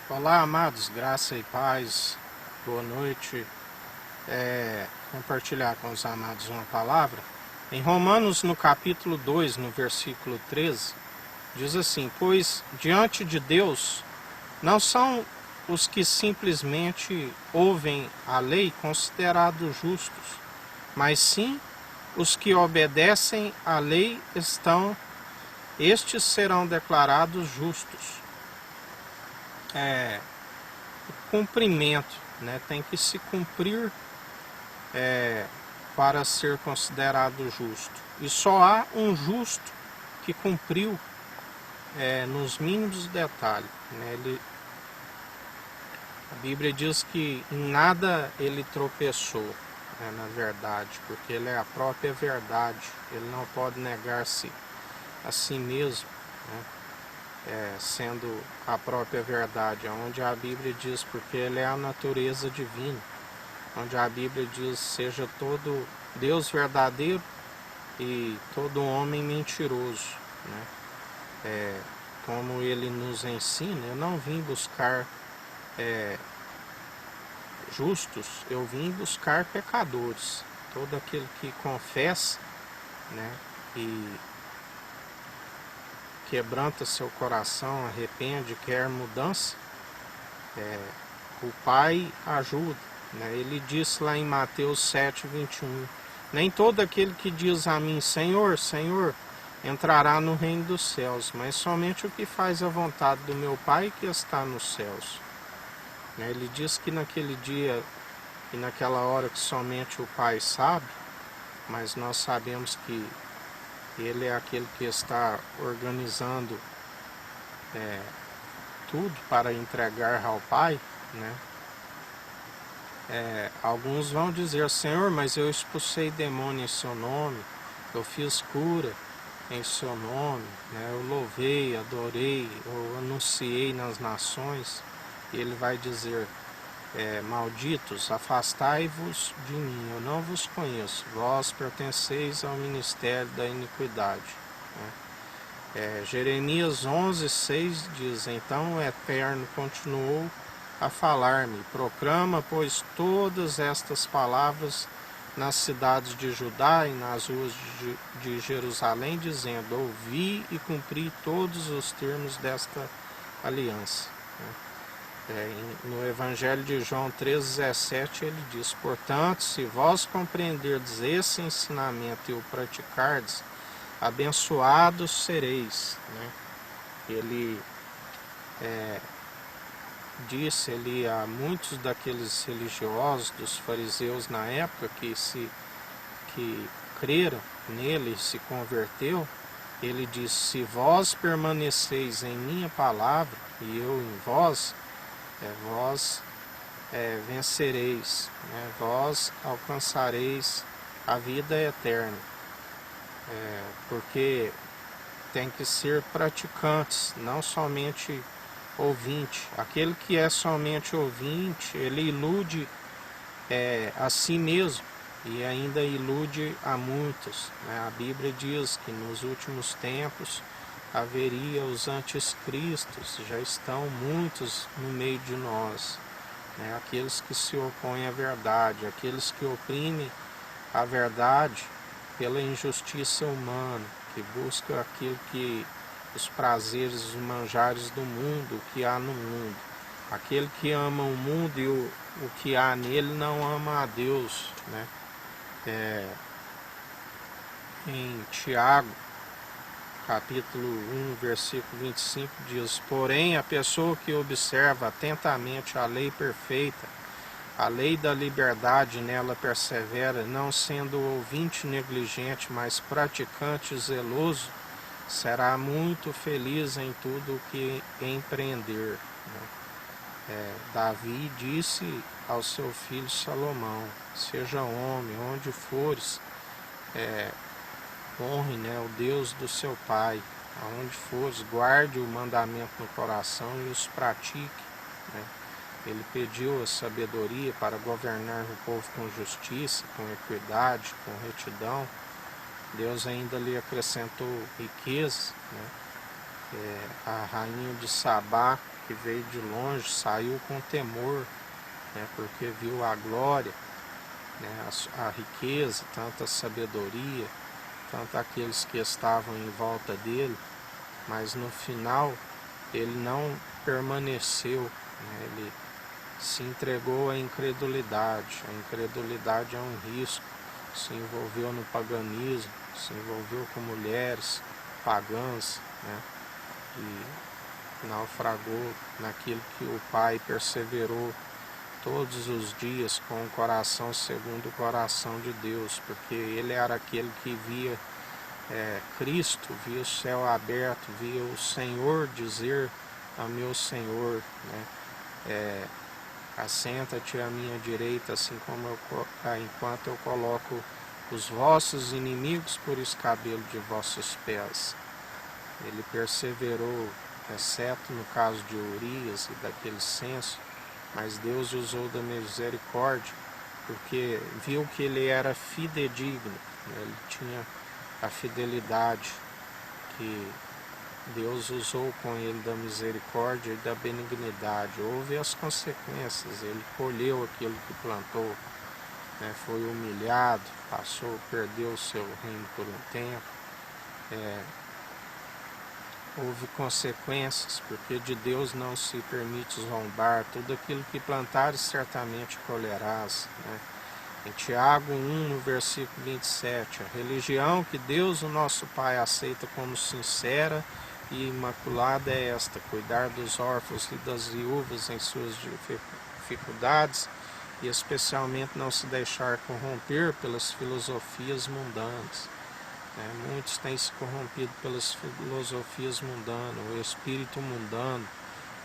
Olá, amados, graça e paz, boa noite. Compartilhar com os amados uma palavra. Em Romanos, no capítulo 2, no versículo 13, diz assim: Pois diante de Deus não são os que simplesmente ouvem a lei considerados justos, mas sim os que obedecem à lei estes serão declarados justos. Cumprimento, né? Tem que se cumprir para ser considerado justo. E só há um justo que cumpriu nos mínimos detalhes, né? A Bíblia diz que em nada ele tropeçou, né, na verdade, porque ele é a própria verdade. Ele não pode negar-se a si mesmo, né? Sendo a própria verdade, onde a Bíblia diz porque ele é a natureza divina, onde a Bíblia diz seja todo Deus verdadeiro e todo homem mentiroso, né? Como ele nos ensina, eu não vim buscar justos, eu vim buscar pecadores. Todo aquele que confessa, né, e quebranta seu coração, arrepende, quer mudança, o Pai ajuda, né? Ele disse lá em Mateus 7:21, nem todo aquele que diz a mim, Senhor, Senhor, entrará no reino dos céus, mas somente o que faz a vontade do meu Pai que está nos céus. Ele diz que naquele dia e naquela hora que somente o Pai sabe, mas nós sabemos que Ele é aquele que está organizando tudo para entregar ao Pai, né? Alguns vão dizer, Senhor, mas eu expulsei demônio em seu nome, eu fiz cura em seu nome, né? Eu louvei, adorei, eu anunciei nas nações. E ele vai dizer, malditos, afastai-vos de mim, eu não vos conheço, vós pertenceis ao ministério da iniquidade, né? Jeremias 11:6 diz, então o Eterno continuou a falar-me, proclama, pois, todas estas palavras nas cidades de Judá e nas ruas de Jerusalém, dizendo, ouvi e cumpri todos os termos desta aliança, né? No Evangelho de João 3,17 ele diz, portanto, se vós compreenderdes esse ensinamento e o praticardes, abençoados sereis, né? Ele disse ali a muitos daqueles religiosos, dos fariseus na época, que creram nele e se converteu, ele disse, se vós permaneceis em minha palavra e eu em vós, vós vencereis, né? Vós alcançareis a vida eterna, porque tem que ser praticantes, não somente ouvinte. Aquele que é somente ouvinte, ele ilude a si mesmo e ainda ilude a muitos, né? A Bíblia diz que nos últimos tempos haveria os anticristos, já estão muitos no meio de nós, né? Aqueles que se opõem à verdade, aqueles que oprimem a verdade pela injustiça humana, que buscam aquilo que os prazeres, os manjares do mundo, o que há no mundo. Aquele que ama o mundo e o que há nele não ama a Deus, né? Em Tiago, capítulo 1, versículo 25, diz, porém, a pessoa que observa atentamente a lei perfeita, a lei da liberdade, nela persevera, não sendo ouvinte negligente, mas praticante zeloso, será muito feliz em tudo o que empreender, né? Davi disse ao seu filho Salomão, seja homem, onde fores, honre, né, o Deus do seu pai, aonde fores, guarde o mandamento no coração e os pratique, né? Ele pediu a sabedoria para governar o povo com justiça, com equidade, com retidão. Deus ainda lhe acrescentou riqueza, né? A rainha de Sabá, que veio de longe, saiu com temor, né, porque viu a glória, né, a riqueza, tanta sabedoria, tanto aqueles que estavam em volta dele, mas no final ele não permaneceu, né, ele se entregou à incredulidade. A incredulidade é um risco, se envolveu no paganismo, se envolveu com mulheres pagãs, né, e naufragou naquilo que o pai perseverou todos os dias com o coração segundo o coração de Deus, porque ele era aquele que via Cristo, via o céu aberto, via o Senhor dizer a meu Senhor, né, assenta-te à minha direita, assim como enquanto eu coloco os vossos inimigos por escabelo de vossos pés. Ele perseverou, exceto no caso de Urias e daquele censo, mas Deus usou da misericórdia, porque viu que ele era fidedigno, né? Ele tinha a fidelidade que Deus usou com ele da misericórdia e da benignidade. Houve as consequências, ele colheu aquilo que plantou, né? Foi humilhado, perdeu o seu reino por um tempo. Houve consequências, porque de Deus não se permite zombar. Tudo aquilo que plantares certamente colherás, né? Em Tiago 1, no versículo 27, a religião que Deus, o nosso Pai, aceita como sincera e imaculada é esta: cuidar dos órfãos e das viúvas em suas dificuldades e especialmente não se deixar corromper pelas filosofias mundanas. Muitos têm se corrompido pelas filosofias mundanas, o espírito mundano,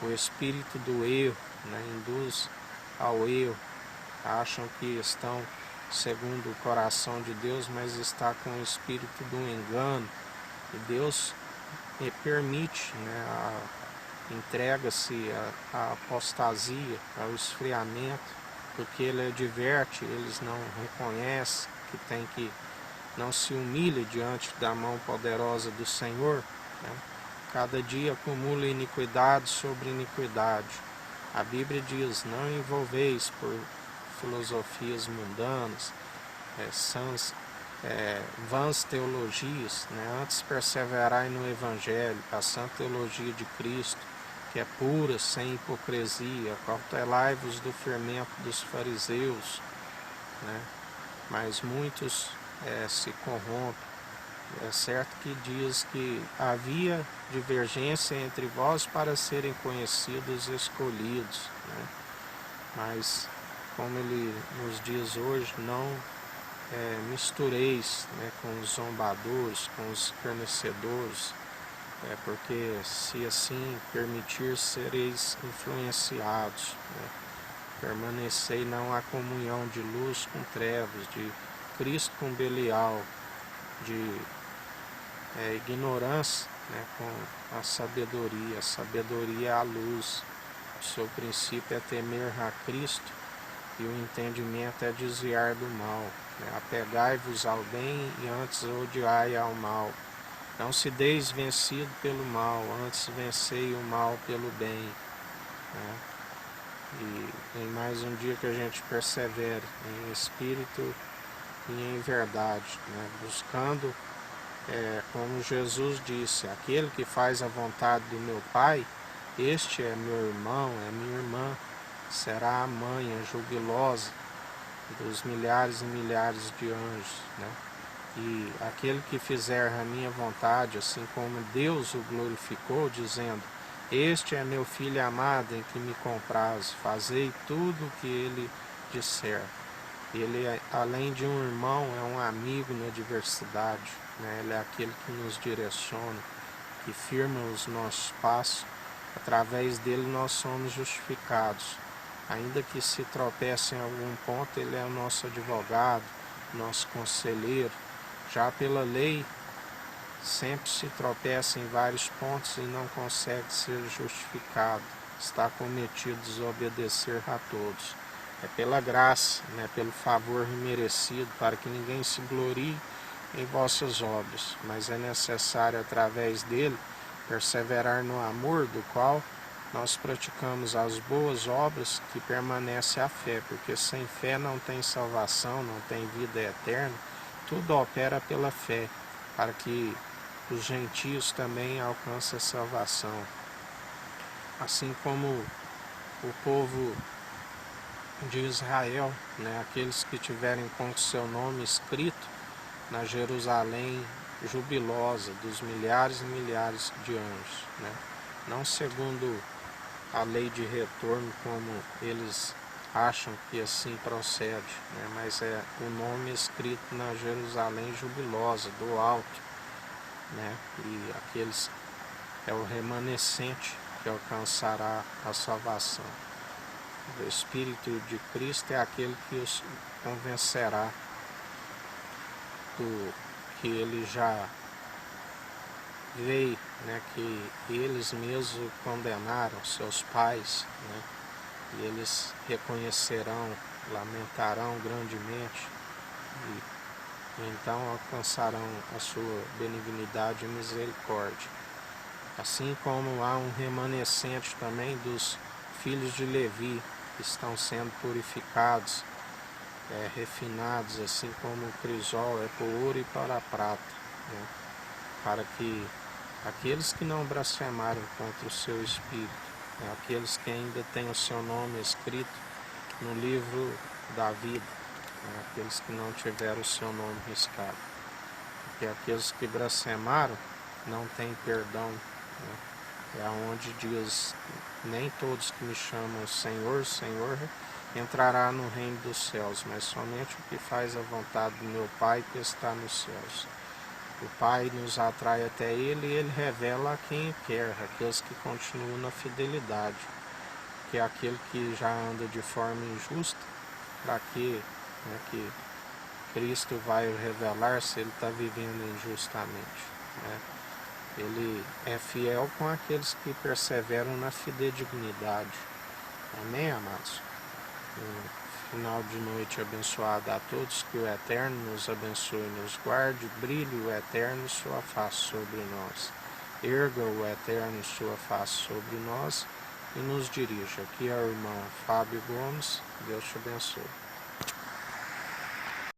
o espírito do erro, né, induz ao erro, acham que estão segundo o coração de Deus, mas está com o espírito do engano. E Deus permite, né, entrega-se à apostasia, ao esfriamento, porque Ele adverte, eles não reconhecem que tem que não se humilha diante da mão poderosa do Senhor, né? Cada dia acumula iniquidade sobre iniquidade. A Bíblia diz: não envolveis por filosofias mundanas, vãs teologias, né? Antes perseverai no Evangelho, a sã teologia de Cristo, que é pura, sem hipocrisia. Cautelai-vos do fermento dos fariseus, né? Mas muitos se corrompem. É certo que diz que havia divergência entre vós para serem conhecidos e escolhidos, né? Mas, como ele nos diz hoje, não mistureis, né, com os zombadores, com os escarnecedores, porque se assim permitir, sereis influenciados, né? Permanecei não há comunhão de luz com trevas, de Cristo com Belial, de ignorância, né, com a sabedoria é a luz. O seu princípio é temer a Cristo e o entendimento é desviar do mal, né? Apegai-vos ao bem e antes odiai ao mal. Não se deis vencido pelo mal, antes vencei o mal pelo bem, né? E em mais um dia que a gente persevere em espírito e em verdade, né? Buscando, como Jesus disse, aquele que faz a vontade do meu Pai, este é meu irmão, é minha irmã, será a mãe, a jubilosa dos milhares e milhares de anjos, né? E aquele que fizer a minha vontade, assim como Deus o glorificou, dizendo: este é meu filho amado em que me compraz, fazei tudo o que ele disser. Ele, além de um irmão, é um amigo na adversidade, né? Ele é aquele que nos direciona, que firma os nossos passos. Através dele nós somos justificados. Ainda que se tropece em algum ponto, ele é o nosso advogado, nosso conselheiro. Já pela lei, sempre se tropeça em vários pontos e não consegue ser justificado. Está cometido desobedecer a todos. É pela graça, né, pelo favor imerecido, para que ninguém se glorie em vossas obras, mas é necessário através dele perseverar no amor, do qual nós praticamos as boas obras, que permanece a fé, porque sem fé não tem salvação, não tem vida eterna. Tudo opera pela fé, para que os gentios também alcancem a salvação. Assim como o povo de Israel, né, aqueles que tiverem com seu nome escrito na Jerusalém jubilosa dos milhares e milhares de anjos, né? Não segundo a lei de retorno como eles acham que assim procede, né? Mas é o nome escrito na Jerusalém jubilosa do alto, né? E aqueles é o remanescente que alcançará a salvação. O Espírito de Cristo é aquele que os convencerá do que ele já veio, né, que eles mesmos condenaram seus pais, né, e eles reconhecerão, lamentarão grandemente e então alcançarão a sua benignidade e misericórdia. Assim como há um remanescente também dos filhos de Levi, que estão sendo purificados, refinados, assim como o crisol é por ouro e para a prata, né? Para que aqueles que não blasfemaram contra o seu Espírito, né? Aqueles que ainda têm o seu nome escrito no livro da vida, né? Aqueles que não tiveram o seu nome riscado, porque aqueles que blasfemaram não têm perdão, né? É onde diz: nem todos que me chamam Senhor, Senhor entrará no reino dos céus, mas somente o que faz a vontade do meu Pai que está nos céus. O Pai nos atrai até Ele e Ele revela a quem quer, aqueles que continuam na fidelidade, que é aquele que já anda de forma injusta, para que, né, que Cristo vai revelar se ele está vivendo injustamente, né? Ele é fiel com aqueles que perseveram na fidedignidade. Amém, amados? Um final de noite abençoado a todos, que o Eterno nos abençoe e nos guarde, brilhe o Eterno sua face sobre nós, erga o Eterno sua face sobre nós e nos dirija. Aqui é o irmão Fábio Gomes, Deus te abençoe.